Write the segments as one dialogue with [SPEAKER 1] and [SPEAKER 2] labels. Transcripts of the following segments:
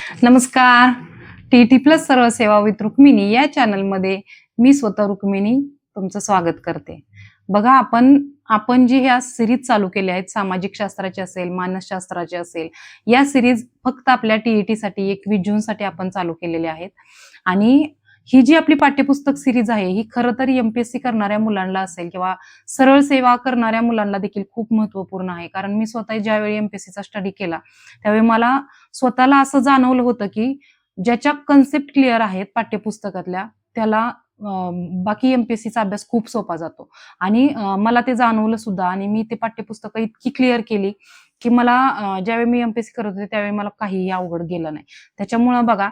[SPEAKER 1] नमस्कार. T plus सर्व सेवा विथ रुक्मिणी या चॅनलमध्ये मी स्वतः रुक्मिणी तुमचं स्वागत करते. बघा आपण आपण जी ह्या सीरीज चालू केल्या आहेत, सामाजिक शास्त्राची असेल, मानसशास्त्राची असेल, या सीरीज फक्त आपल्या साठी 21 जूनसाठी आपण चालू केलेल्या आहेत. आणि ही जी आपली पाठ्यपुस्तक सीरीज आहे, ही खरं तर एम-पी-एस-सी करणाऱ्या मुलांना असेल किंवा सरळ सेवा करणाऱ्या मुलांना देखील खूप महत्त्वपूर्ण आहे. कारण मी स्वतः ज्यावेळी एम-पी-एस-सीचा स्टडी केला, त्यावेळी मला स्वतःला असं जाणवलं होतं, की ज्याच्या कन्सेप्ट क्लिअर आहेत पाठ्यपुस्तकातल्या, त्याला बाकी एम-पी-एस-सीचा अभ्यास खूप सोपा जातो. आणि मला ते जाणवलं सुद्धा आणि मी ते पाठ्यपुस्तकं इतकी क्लिअर केली, की मला ज्यावेळी मी एम-पी-एस-सी करत होते, त्यावेळी मला काहीही अवघड गेलं नाही. त्याच्यामुळं बघा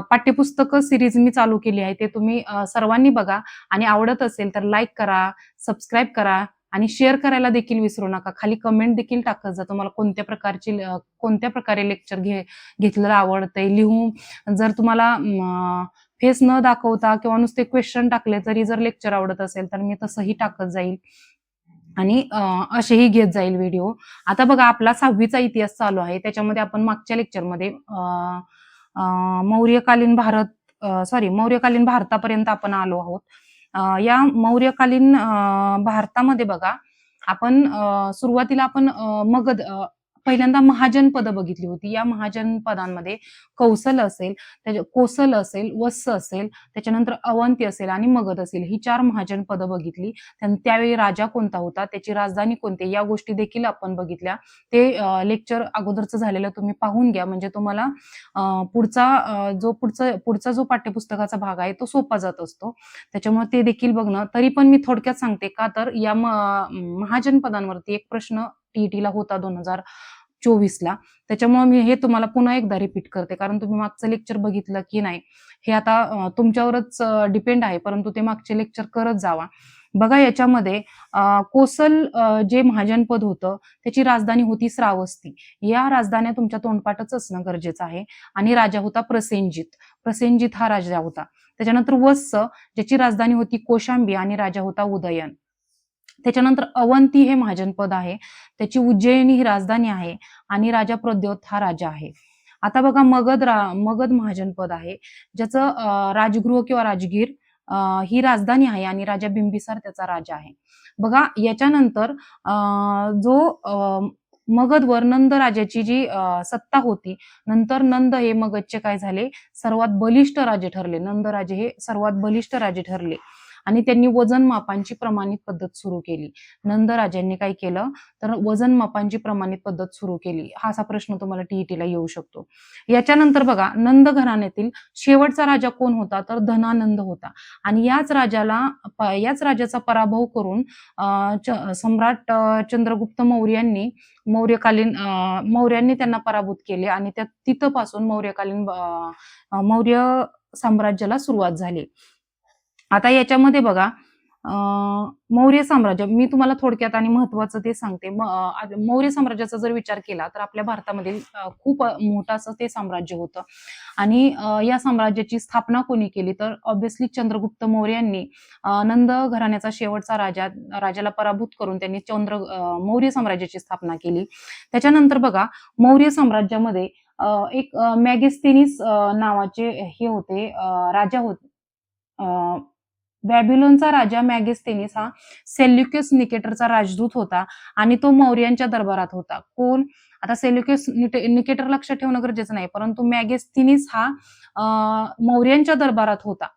[SPEAKER 1] पाठ्यपुस्तकं सीरीज मी चालू केली आहे. ते तुम्ही सर्वांनी बघा आणि आवडत असेल तर लाईक करा, सबस्क्राईब करा आणि शेअर करायला देखील विसरू नका. खाली कमेंट देखील टाकत जा. तुम्हाला कोणत्या प्रकारे लेक्चर घेतलेलं आवडतंय. जर तुम्हाला फेस न दाखवता किंवा नुसते क्वेश्चन टाकले तरी जर लेक्चर आवडत असेल, तर मी तसंही टाकत जाईल आणि असेही घेत जाईल व्हिडिओ. आता बघा आपला 6वीचा इतिहास चालू आहे. त्याच्यामध्ये आपण मागच्या लेक्चरमध्ये मौर्यकालीन भारतापर्यंत आपण आलो आहोत. या मौर्यकालीन भारतामध्ये बघा आपण सुरुवातीला आपण पहिल्यांदा महाजन पदं बघितली होती. या महाजन पदांमध्ये कोसल असेल, वत्स असेल, त्याच्यानंतर अवंती असेल आणि मगध असेल, ही 4 महाजन पदं बघितली. त्यावेळी राजा कोणता होता, त्याची राजधानी कोणती, या गोष्टी देखील आपण बघितल्या. ते लेक्चर अगोदरचं झालेलं तुम्ही पाहून घ्या, म्हणजे तुम्हाला पुढचा जो पाठ्यपुस्तकाचा भाग आहे तो सोपा जात असतो. त्याच्यामुळे ते देखील बघणं. तरी पण मी थोडक्यात सांगते, का तर या महाजन पदांवरती एक प्रश्न टीईटीला होता 2024ला. त्याच्यामुळे मी हे तुम्हाला पुन्हा एकदा रिपीट करते, कारण तुम्ही मागचं लेक्चर बघितलं की नाही हे आता तुमच्यावरच डिपेंड आहे, परंतु ते मागचे लेक्चर करत जावा. बघा याच्यामध्ये कोसल जे महाजनपद होतं त्याची राजधानी होती श्रावस्ती. या राजधान्या तुमच्या तोंडपाठच असणं गरजेचं आहे. आणि राजा होता प्रसेनजित हा राजा होता. त्याच्यानंतर वत्स ज्याची राजधानी होती कौशांबी आणि राजा होता उदयन. त्याच्यानंतर अवंती हे महाजनपद आहे, त्याची उज्जैनी ही राजधानी आहे आणि राजा प्रद्योत हा राजा आहे. आता बघा मगध महाजनपद आहे, ज्याचं राजगृह किंवा राजगीर ही राजधानी आहे आणि राजा बिंबिसार त्याचा राजा आहे. बघा याच्यानंतर मगधवर नंद राजाची जी सत्ता होती, नंतर नंद हे मगधचे काय झाले, सर्वात बलिष्ठ राजे ठरले. नंद राजे हे सर्वात बलिष्ठ राजे ठरले आणि त्यांनी वजन मापांची प्रमाणित पद्धत सुरू केली. नंद राजांनी काय केलं, तर वजन मापांची प्रमाणित पद्धत सुरू केली. हा असा प्रश्न तुम्हाला टीईटीला येऊ शकतो. याच्यानंतर बघा नंद घराण्यातील शेवटचा राजा कोण होता, तर धनानंद होता. आणि याच राजाचा पराभव करून सम्राट चंद्रगुप्त मौर्यांनी त्यांना पराभूत केले आणि तिथपासून मौर्य साम्राज्याला सुरुवात झाली. आता याच्यामध्ये बघा मौर्य साम्राज्य मी तुम्हाला थोडक्यात आणि महत्वाचं ते सांगते. मौर्य साम्राज्याचा जर विचार केला तर आपल्या भारतामधील खूप मोठं असं ते साम्राज्य होतं. आणि या साम्राज्याची स्थापना कोणी केली, तर ऑब्व्हियसली चंद्रगुप्त मौर्यांनी. नंद घराण्याचा शेवटचा राजाला पराभूत करून त्यांनी मौर्य साम्राज्याची स्थापना केली. त्याच्यानंतर बघा मौर्य साम्राज्यामध्ये एक मॅगेस्थेनिस नावाचे हे होते, राजा होते. बॅबिलोनचा राजा मॅगेस्थेनिस हा सेल्युकस निकेटरचा राजदूत होता आणि तो मौर्यांच्या दरबारात होता. कोण, आता सेल्युकस निकेटर लक्षात ठेवणं गरजेचं नाही, परंतु मॅगेस्थेनिस हा मौर्यांच्या दरबारात होता,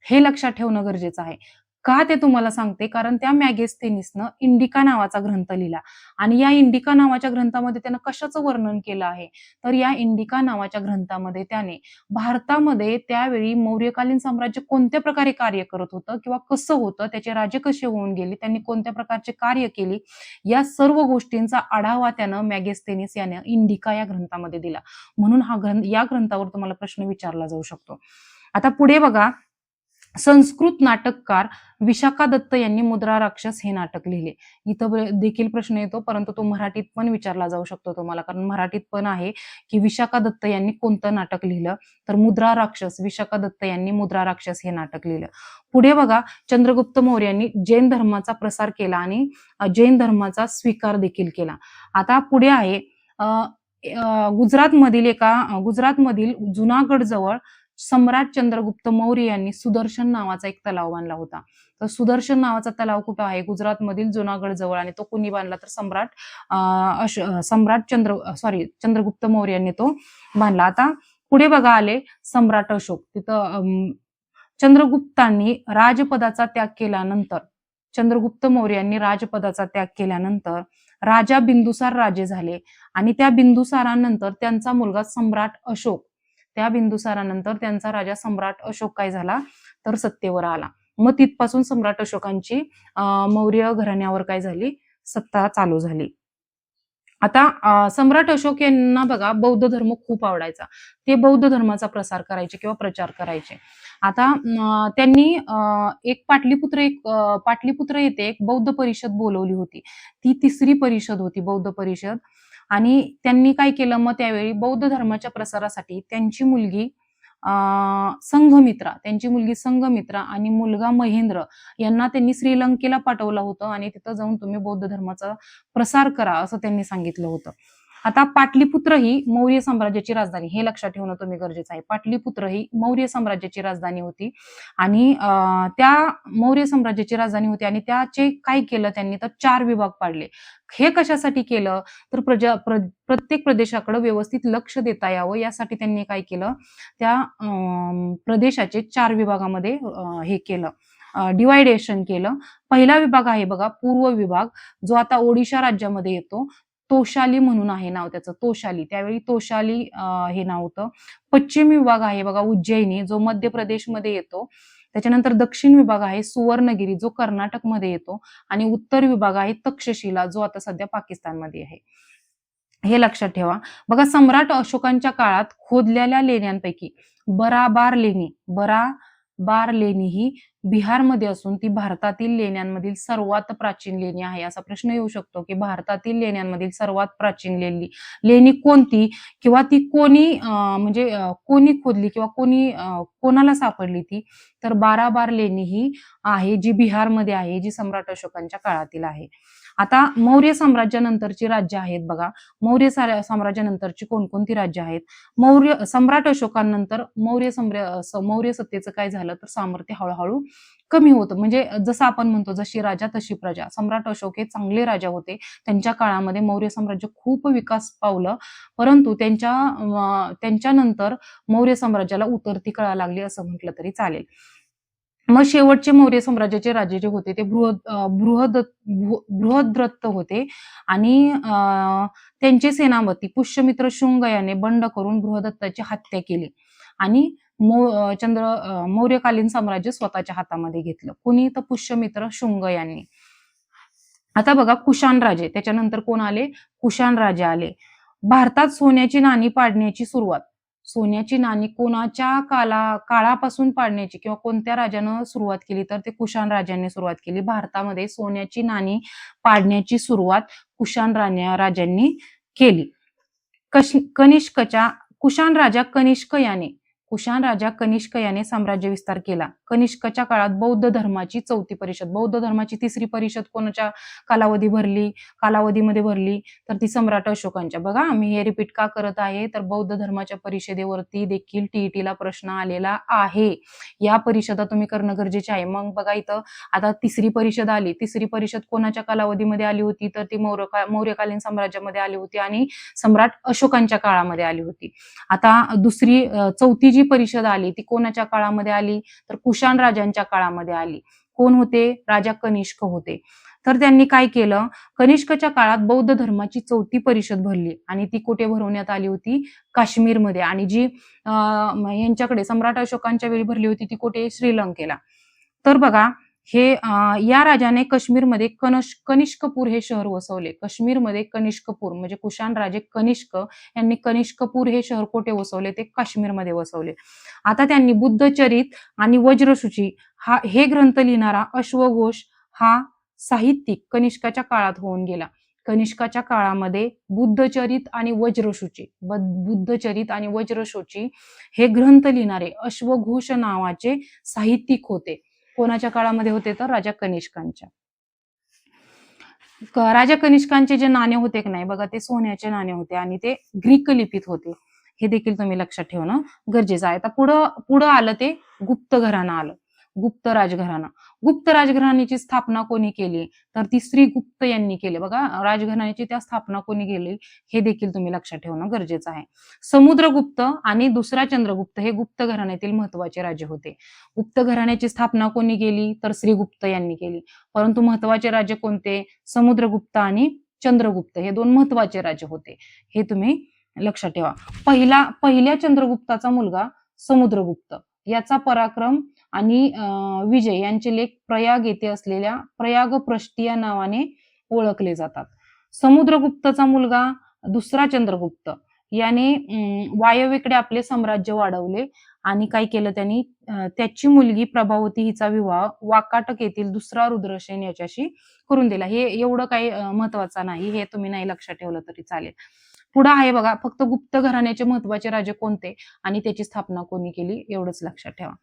[SPEAKER 1] हे लक्षात ठेवणं गरजेचं आहे. का ते तुम्हाला सांगते, कारण त्या मॅगेस्थेनिसनं इंडिका नावाचा ग्रंथ लिहिला आणि या इंडिका नावाच्या ग्रंथामध्ये त्यानं कशाचं वर्णन केलं आहे, तर या इंडिका नावाच्या ग्रंथामध्ये त्याने भारतामध्ये त्यावेळी मौर्यकालीन साम्राज्य कोणत्या प्रकारे कार्य करत होतं किंवा कसं होतं, त्याचे राजे कसे होऊन गेले, त्यांनी कोणत्या प्रकारचे कार्य केली, या सर्व गोष्टींचा आढावा त्यानं मॅगेस्थेनिस याने इंडिका या ग्रंथामध्ये दिला. म्हणून या ग्रंथावर तुम्हाला प्रश्न विचारला जाऊ शकतो. आता पुढे बघा, संस्कृत नाटककार विशाखा दत्त यांनी मुद्रा राक्षस हे नाटक लिहिले. इथं देखील प्रश्न येतो, परंतु तो मराठीत पण विचारला जाऊ शकतो तुम्हाला, कारण मराठीत पण आहे की विशाखा दत्त यांनी कोणतं नाटक लिहिलं, तर मुद्रा राक्षस. विशाखा दत्त यांनी मुद्रा राक्षस हे नाटक लिहिलं. पुढे बघा, चंद्रगुप्त मौर्यांनी जैन धर्माचा प्रसार केला आणि जैन धर्माचा स्वीकार देखील केला. आता पुढे आहे गुजरातमधील जुनागड जवळ सम्राट चंद्रगुप्त मौर्य यांनी सुदर्शन नावाचा एक तलाव बांधला होता. तर सुदर्शन नावाचा तलाव कुठं आहे? गुजरातमधील जुनागड जवळ. आणि तो कोणी बांधला? तर चंद्रगुप्त मौर्य यांनी तो बांधला. आता पुढे बघा आले सम्राट अशोक. तिथं चंद्रगुप्त मौर्य यांनी राजपदाचा त्याग केल्यानंतर राजा बिंदुसार राजे झाले. आणि त्या बिंदुसारानंतर त्यांचा मुलगा राजा सम्राट अशोक काय झाला? तर सत्तेवर आला. मग तिथपासून सम्राट अशोकांची मौर्य घराण्यावर काय झाली? सत्ता चालू झाली. आता सम्राट अशोक यांना बघा बौद्ध धर्म खूप आवडायचा. ते बौद्ध धर्माचा प्रसार करायचे किंवा प्रचार करायचे. आता त्यांनी एक पाटलीपुत्र येथे एक बौद्ध परिषद बोलवली होती. ती 3री परिषद होती, बौद्ध परिषद. आणि त्यांनी काय केलं? मग त्यावेळी बौद्ध धर्माच्या प्रसारासाठी त्यांची मुलगी संघमित्रा आणि मुलगा महेंद्र यांना त्यांनी श्रीलंकेला पाठवलं होतं. आणि तिथं जाऊन तुम्ही बौद्ध धर्माचा प्रसार करा असं त्यांनी सांगितलं होतं. आता पाटलीपुत्र ही मौर्य साम्राज्याची राजधानी, हे लक्षात ठेवणं तुम्ही गरजेचं आहे. पाटलीपुत्र ही मौर्य साम्राज्याची राजधानी होती. आणि त्या मौर्य साम्राज्याची राजधानी होती. आणि त्याचे काय केलं त्यांनी? तर 4 विभाग पाडले. हे कशासाठी केलं? तर प्रत्येक प्रदेशाकडे व्यवस्थित लक्ष देता यावं यासाठी त्यांनी काय केलं? त्या प्रदेशाचे 4 विभागामध्ये हे केलं, डिवायडेशन केलं. पहिला विभाग आहे बघा पूर्व विभाग, जो आता ओडिशा राज्यामध्ये येतो. तोशाली म्हणून आहे नाव त्याचं, तोशाली. त्यावेळी तोशाली हे नाव होतं. पश्चिम विभाग आहे बघा उज्जैनी, जो मध्य प्रदेशमध्ये येतो. त्याच्यानंतर दक्षिण विभाग आहे सुवर्णगिरी, जो कर्नाटकमध्ये येतो. आणि उत्तर विभाग आहे तक्षशिला, जो आता सध्या पाकिस्तानमध्ये आहे. हे लक्षात ठेवा. बघा सम्राट अशोकांच्या काळात खोदलेल्या लेण्यांपैकी बराबार लेणी ही बिहारमध्ये असून ती भारतातील लेण्यांमधील सर्वात प्राचीन लेणी आहे. असा प्रश्न येऊ शकतो की भारतातील लेण्यांमधील सर्वात प्राचीन लेणी कोणती, किंवा ती कोणी कोणी खोदली किंवा कोणाला सापडली ती? तर बाराबार लेणी ही आहे, जी बिहारमध्ये आहे, जी सम्राट अशोकांच्या काळातील आहे. आता मौर्य साम्राज्यानंतरची राज्य आहेत बघा. मौर्य साम्राज्यानंतरची कोणकोणती राज्य आहेत? सम्राट अशोकांनंतर मौर्य सत्तेचं काय झालं? तर सामर्थ्य हळूहळू कमी होतं. म्हणजे जसं आपण म्हणतो जशी राजा तशी प्रजा. सम्राट अशोक हे चांगले राजा होते. त्यांच्या काळामध्ये मौर्य साम्राज्य खूप विकास पावलं. परंतु त्यांच्यानंतर मौर्य साम्राज्याला उतरती कळा लागली असं म्हटलं तरी चालेल. मग शेवटचे मौर्य साम्राज्याचे राजे जे होते ते बृहद्रथ होते. आणि त्यांचे सेनापती पुष्यमित्र शुंग याने बंड करून बृहदत्ताची हत्या केली. आणि मौर्यकालीन साम्राज्य स्वतःच्या हातामध्ये घेतलं. कुणी? तर पुष्यमित्र शुंग यांनी. आता बघा कुशाण राजे, त्याच्यानंतर कोण आले? कुशाण राजे आले. भारतात सोन्याची नाणी पाडण्याची सुरुवात, सोन्याची नाणी कोणाच्या काळापासून पाडण्याची किंवा कोणत्या राजानं सुरुवात केली? तर ते कुशाण राजांनी सुरुवात केली. भारतामध्ये सोन्याची नाणी पाडण्याची सुरुवात कुशाण राजांनी केली. कुशाण राजा कनिष्क याने साम्राज्य विस्तार केला. कनिष्कच्या काळात बौद्ध धर्माची 4थी परिषद, बौद्ध धर्माची 3री परिषद कोणाच्या कालावधीमध्ये भरली? तर ती सम्राट अशोकांच्या. बघा मी हे रिपीट का करत आहे? तर बौद्ध धर्माच्या परिषदेवरती देखील टीईटीला प्रश्न आलेला आहे. या परिषदा तुम्ही करणं गरजेचे आहे. मग बघा इथं आता 3री परिषद आली. 3री परिषद कोणाच्या कालावधीमध्ये आली होती? तर ती मौर्यकालीन साम्राज्यामध्ये आली होती आणि सम्राट अशोकांच्या काळामध्ये आली होती. आता 4थी जी परिषद आली ती कोणाच्या काळामध्ये आली? तर कुशाण राजांच्या काळामध्ये आली. कोण होते? राजा कनिष्क होते. तर त्यांनी काय केलं? कनिष्कच्या काळात बौद्ध धर्माची 4थी परिषद भरली. आणि ती कुठे भरवण्यात आली होती? काश्मीरमध्ये. आणि जी यांच्याकडे सम्राट अशोकांच्या वेळी भरली होती ती कुठे? श्रीलंकेला. तर बघा या राजाने काश्मीरमध्ये कनिष्कपूर हे शहर वसवले. काश्मीरमध्ये कनिष्कपूर म्हणजे कुशाण राजे कनिष्क यांनी कनिष्कपूर हे शहर कुठे वसवले? ते काश्मीरमध्ये वसवले. आता त्यांनी बुद्धचरित आणि वज्रसूची हे ग्रंथ लिहिणारा अश्वघोष हा साहित्यिक कनिष्काच्या काळात होऊन गेला. कनिष्काच्या काळामध्ये बुद्धचरित आणि वज्रसूची हे ग्रंथ लिहिणारे अश्वघोष नावाचे साहित्यिक होते. कोणाच्या काळामध्ये होते? तर राजा कनिष्कांच्या. राजा कनिष्कांचे जे नाणे होते की नाही बघा, ते सोन्याचे नाणे होते आणि ते ग्रीक लिपीत होते. हे देखील तुम्ही लक्षात ठेवणं गरजेचं आहे. आता पुढं पुढं आलं ते गुप्त घराणं आलं. गुप्त राजघराणं. गुप्त राजघराण्याची स्थापना कोणी केली? तर ती श्रीगुप्त यांनी केली. बघा, राजघराण्याची त्या स्थापना कोणी केली हे देखील तुम्ही लक्षात ठेवणं गरजेचं आहे. समुद्रगुप्त आणि दुसरा चंद्रगुप्त हे गुप्त घराण्यातील महत्वाचे राजे होते. गुप्त घराण्याची स्थापना कोणी केली? तर श्रीगुप्त यांनी केली. परंतु महत्वाचे राजे कोणते? समुद्रगुप्त आणि चंद्रगुप्त हे दोन महत्वाचे राजे होते. हे तुम्ही लक्षात ठेवा. पहिल्या चंद्रगुप्ताचा मुलगा समुद्रगुप्त, याचा पराक्रम आणि विजय यांचे लेख प्रयाग येथे असलेल्या प्रयागप्रष्टी या नावाने ओळखले जातात. समुद्रगुप्तचा मुलगा दुसरा चंद्रगुप्त याने वायव्येकडे आपले साम्राज्य वाढवले आणि काय केलं त्यांनी, त्याची मुलगी प्रभावती हिचा विवाह वाकाटक येथील दुसरा रुद्रसेन याच्याशी करून दिला. हे एवढं काही महत्वाचं नाही, हे तुम्ही नाही लक्षात ठेवलं तरी चालेल. पुढे आहे बघा, फक्त गुप्त घराण्याचे महत्वाचे राजे कोणते आणि त्याची स्थापना कोणी केली एवढंच लक्षात ठेवा.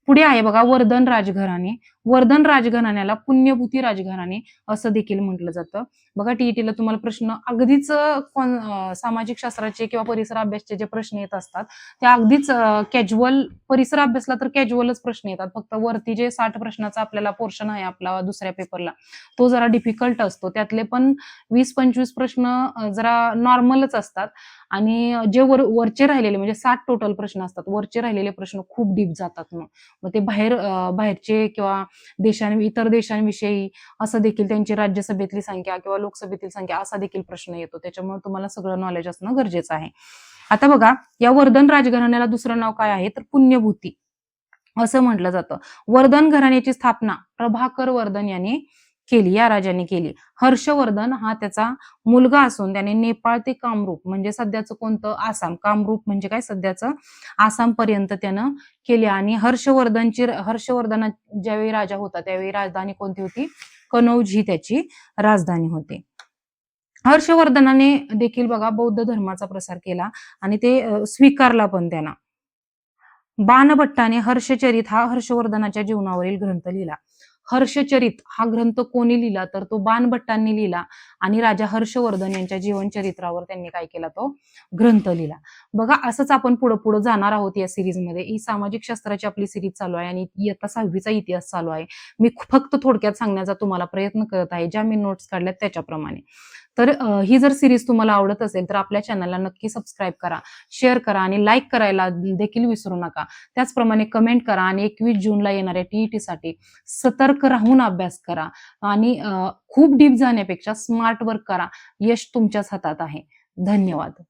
[SPEAKER 1] पुढे आहे बघा वर्धन राजघराणे. वर्धन राजघराण्याला पुण्यभूती राजघराणे असं देखील म्हटलं जातं. बघा, टीईटीला तुम्हाला प्रश्न अगदीच सामाजिक शास्त्राचे किंवा परिसर अभ्यासाचे जे प्रश्न येत असतात त्या अगदीच कॅज्युअल, परिसर अभ्यासला तर कॅज्युअलच प्रश्न येतात. फक्त वरती जे 60 प्रश्नाचा आपल्याला पोर्शन आहे आपला दुसऱ्या पेपरला, तो जरा डिफिकल्ट असतो. त्यातले पण 20-25 प्रश्न जरा नॉर्मलच असतात आणि जे वरचे राहिलेले म्हणजे 60 टोटल प्रश्न असतात, वरचे राहिलेले प्रश्न खूप डीप जातात. मग ते बाहेरचे किंवा इतर देशांविषयी असं देखील, त्यांची राज्यसभेतली संख्या किंवा लोकसभेतील संख्या असा देखील प्रश्न येतो. त्याच्यामुळे तुम्हाला सगळं नॉलेज असणं गरजेचं आहे. आता बघा, या वर्धन राजघराण्याला दुसरं नाव काय आहे तर पुण्यभूती असं म्हटलं जातं. वर्धन घराण्याची स्थापना प्रभाकर वर्धन यांनी केली, या राजाने केली. हर्षवर्धन हा त्याचा मुलगा असून त्याने नेपाळ ते कामरूप म्हणजे सध्याचं कोणतं आसाम, कामरूप म्हणजे काय सध्याचं आसाम पर्यंत त्यानं केले. आणि हर्षवर्धन ज्यावेळी राजा होता त्यावेळी राजधानी कोणती होती? कनौज ही त्याची राजधानी होती. हर्षवर्धनाने देखील बघा बौद्ध धर्माचा प्रसार केला आणि ते स्वीकारला पण त्यानं. बाणभट्टाने हर्षचरित हा हर्षवर्धनाच्या जीवनावरील ग्रंथ लिहिला. हर्षचरित हा ग्रंथ कोणी लिहिला तर तो बाणभट्टांनी लिहिला आणि राजा हर्षवर्धन यांच्या जीवनचरित्रावर त्यांनी काय केला, तो ग्रंथ लिहिला. बघा, असंच आपण पुढे पुढे जाणार आहोत या सिरीजमध्ये. ही सामाजिक शास्त्राची आपली सिरीज चालू आहे आणि इयत्ता 6वीचा इतिहास चालू आहे. मी फक्त थोडक्यात सांगण्याचा तुम्हाला प्रयत्न करत आहे, ज्या मी नोट्स काढल्यात त्याच्याप्रमाणे. तर ही जर सिरीज तुम्हाला आवडत असेल तर आपल्या चॅनलला नक्की सबस्क्राईब करा, शेअर करा आणि लाईक करायला देखील विसरू नका. त्याचप्रमाणे कमेंट करा आणि 21 जूनला येणाऱ्या टीईटी साठी सतर्क राहून अभ्यास करा आणि खूप डीप जाण्यापेक्षा स्मार्ट वर्क करा. यश तुमच्याच हातात आहे. धन्यवाद.